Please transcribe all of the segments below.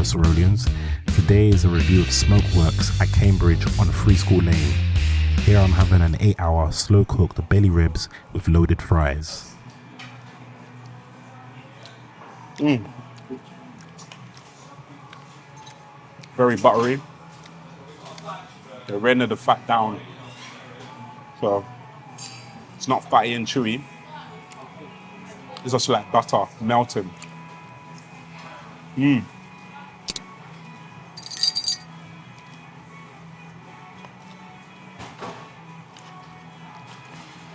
Serolians. Today is a review of Smokeworks at Cambridge on Free School Lane. Here I'm having an 8-hour slow-cooked belly ribs with loaded fries. Very buttery. They rendered the fat down, so it's not fatty and chewy. It's just like butter melting.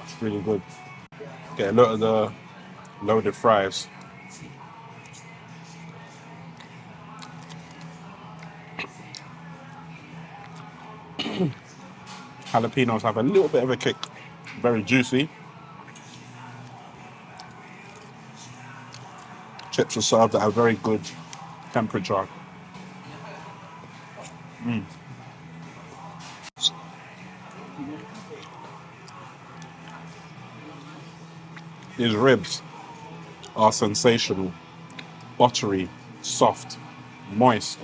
It's really good. Get a lot of the loaded fries. Jalapeños have a little bit of a kick. Very juicy. Chips are served at a very good temperature. These ribs are sensational. Buttery, soft, moist.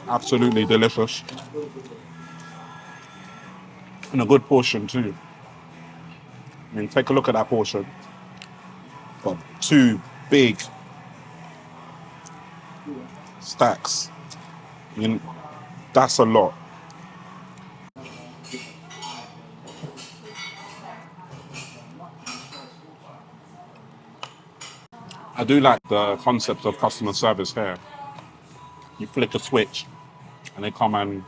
Absolutely delicious. And a good portion too. I mean, take a look at that portion. Got two big stacks. I mean, that's a lot. I do like the concept of customer service here. You flick a switch and they come and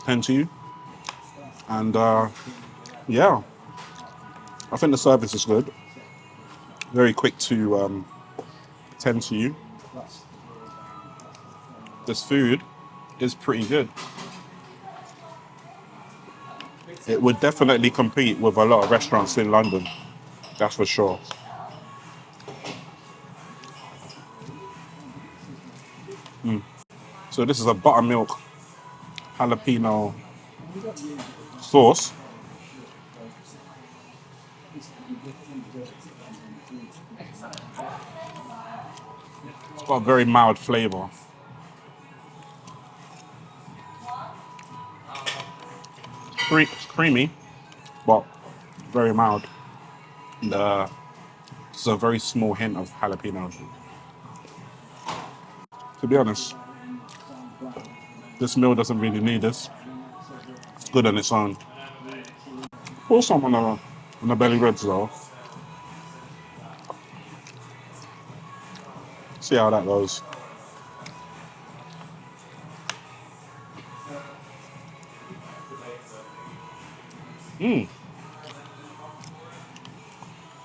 tend to you. And yeah, I think the service is good. Very quick to tend to you. This food is pretty good. It would definitely compete with a lot of restaurants in London, that's for sure. So this is a buttermilk jalapeno sauce. It's got a very mild flavor. It's creamy, but very mild. There's a very small hint of jalapeno. To be honest, this meal doesn't really need this. It's good on its own. Pour some on the belly ribs though. See how that goes. It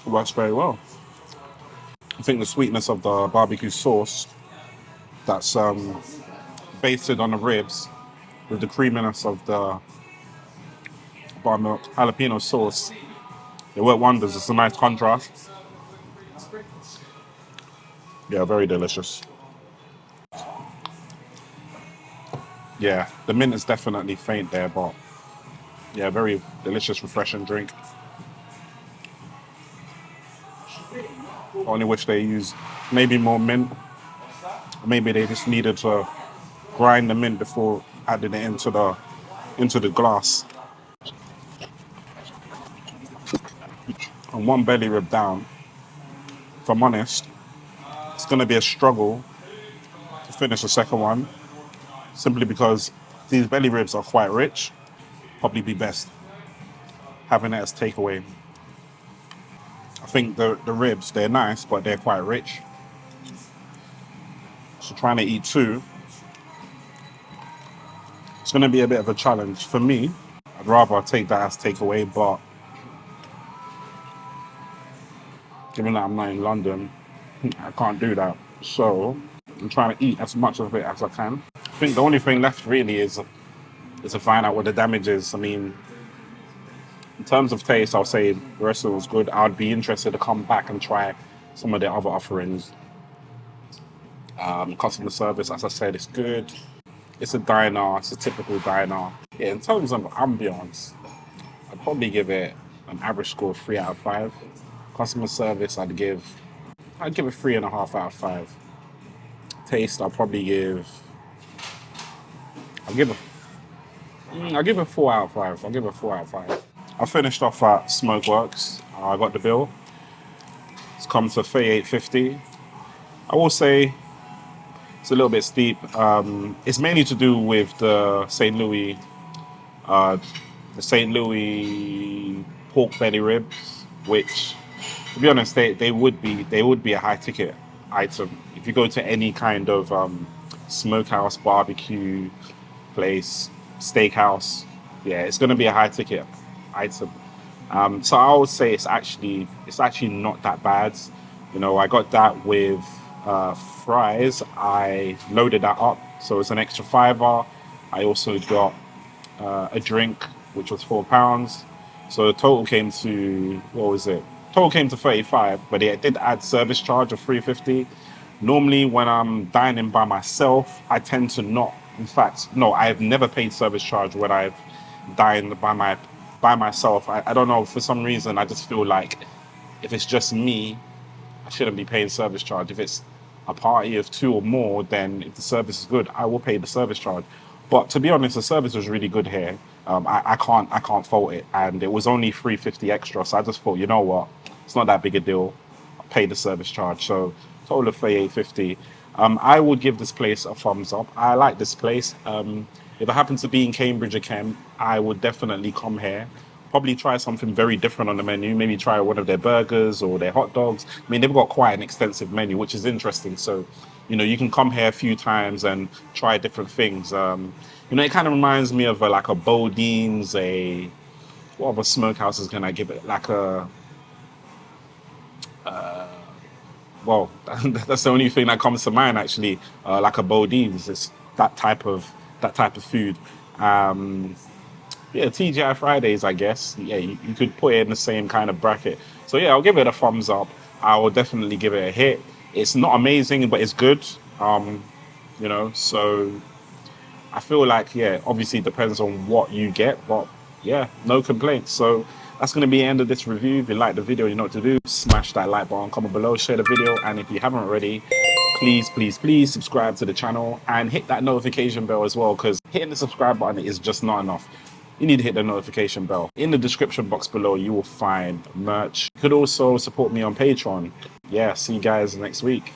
works very well. I think the sweetness of the barbecue sauce that's basted on the ribs with the creaminess of the buttermilk jalapeno sauce, they work wonders. It's a nice contrast. Yeah, very delicious. Yeah, the mint is definitely faint there, but yeah, very delicious, refreshing drink. I only wish they used maybe more mint. Maybe they just needed to grind the mint before adding it into the glass. And one belly rib down, if I'm honest, it's going to be a struggle to finish the second one, simply because these belly ribs are quite rich. Probably be best having it as takeaway. I think the ribs, they're nice, but they're quite rich. So trying to eat two, it's going to be a bit of a challenge for me. I'd rather take that as takeaway, but given that I'm not in London, I can't do that. So I'm trying to eat as much of it as I can. I think the only thing left really is to find out what the damage is. I mean, in terms of taste, I'll say the rest of it was good. I'd be interested to come back and try some of the other offerings. Customer service, as I said, is good. It's a diner, it's a typical diner. Yeah, in terms of ambience, I'd probably give it an average score of 3 out of 5. Customer service, I'd give it 3.5 out of 5. Taste, I'll give it 4 out of 5. I'll give it 4 out of 5. I finished off at Smokeworks. I got the bill. It's come to $38.50. I will say it's a little bit steep. It's mainly to do with the St. Louis pork belly ribs, which, to be honest, they would be a high ticket item. If you go to any kind of smokehouse, barbecue place, steakhouse, yeah, it's going to be a high ticket item. So I would say it's actually not that bad. You know, I got that with fries. I loaded that up, so it's an extra $5. I also got a drink, which was £4. So the total came to, what was it? Total came to 35, but it did add service charge of $3.50. Normally, when I'm dining by myself, I tend to not. In fact, no, I have never paid service charge when I've dined by myself. I don't know, for some reason, I just feel like if it's just me, I shouldn't be paying service charge. If it's a party of 2 or more, then if the service is good, I will pay the service charge. But to be honest, the service was really good here. I can't fault it, and it was only $3.50 extra. So I just thought, you know what, it's not that big a deal. I'll pay the service charge. So total of $38.50. I would give this place a thumbs up. I like this place. If I happen to be in Cambridge again, I would definitely come here. Probably try something very different on the menu. Maybe try one of their burgers or their hot dogs. I mean, they've got quite an extensive menu, which is interesting. So, you know, you can come here a few times and try different things. You know, it kind of reminds me of like a Bodine's, what other smokehouses can I give it? Like a, well, that's the only thing that comes to mind actually. Like a Bodine's, it's that type of food. Yeah, TGI Fridays, I guess. Yeah, you could put it in the same kind of bracket. So yeah, I'll give it a thumbs up. I will definitely give it a hit. It's not amazing, but it's good. You know, so I feel like, yeah, obviously it depends on what you get, but yeah, no complaints. So that's going to be the end of this review. If you like the video, you know what to do. Smash that like button, comment below, share the video, and if you haven't already, please subscribe to the channel and hit that notification bell as well, because hitting the subscribe button is just not enough. You need to hit the notification bell. In the description box below, you will find merch. You could also support me on Patreon. Yeah, see you guys next week.